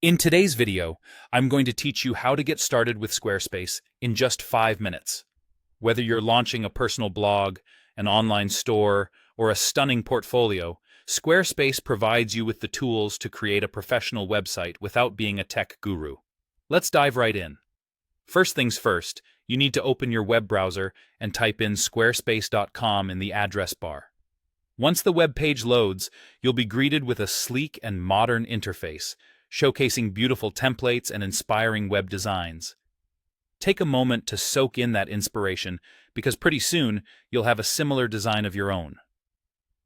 In today's video, I'm going to teach you how to get started with Squarespace in just 5 minutes. Whether you're launching a personal blog, an online store, or a stunning portfolio, Squarespace provides you with the tools to create a professional website without being a tech guru. Let's dive right in. First things first, you need to open your web browser and type in squarespace.com in the address bar. Once the web page loads, you'll be greeted with a sleek and modern interface, showcasing beautiful templates and inspiring web designs. Take a moment to soak in that inspiration, because pretty soon you'll have a similar design of your own.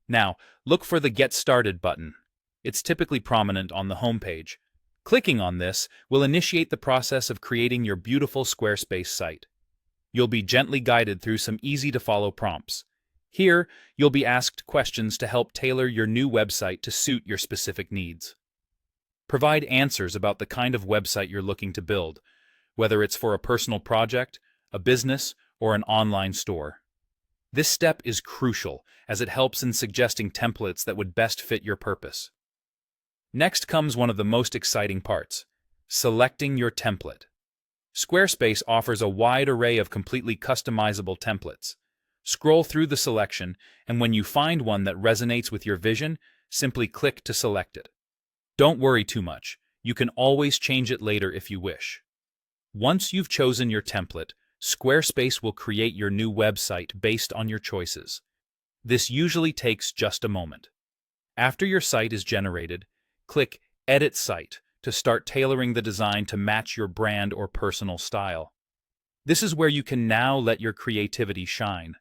Now, look for the Get Started button. It's typically prominent on the homepage. Clicking on this will initiate the process of creating your beautiful Squarespace site. You'll be gently guided through some easy-to-follow prompts. Here, you'll be asked questions to help tailor your new website to suit your specific needs. Provide answers about the kind of website you're looking to build, whether it's for a personal project, a business, or an online store. This step is crucial as it helps in suggesting templates that would best fit your purpose. Next comes one of the most exciting parts: selecting your template. Squarespace offers a wide array of completely customizable templates. Scroll through the selection, and when you find one that resonates with your vision, simply click to select it. Don't worry too much. You can always change it later if you wish. Once you've chosen your template, Squarespace will create your new website based on your choices. This usually takes just a moment. After your site is generated, click Edit Site to start tailoring the design to match your brand or personal style. This is where you can now let your creativity shine.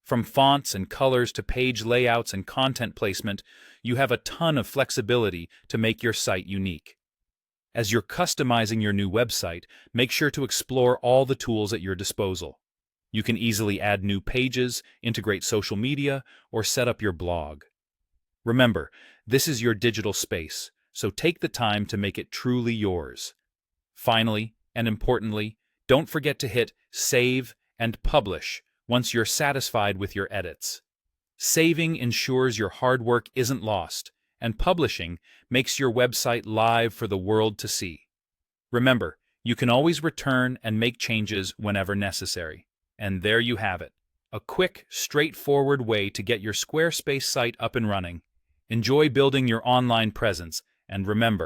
From fonts and colors to page layouts and content placement, you have a ton of flexibility to make your site unique. As you're customizing your new website, make sure to explore all the tools at your disposal. You can easily add new pages, integrate social media, or set up your blog. Remember, this is your digital space, so take the time to make it truly yours. Finally, and importantly, don't forget to hit Save and Publish once you're satisfied with your edits. Saving ensures your hard work isn't lost, and publishing makes your website live for the world to see. Remember, you can always return and make changes whenever necessary. And there you have it, a quick, straightforward way to get your Squarespace site up and running. Enjoy building your online presence, and remember,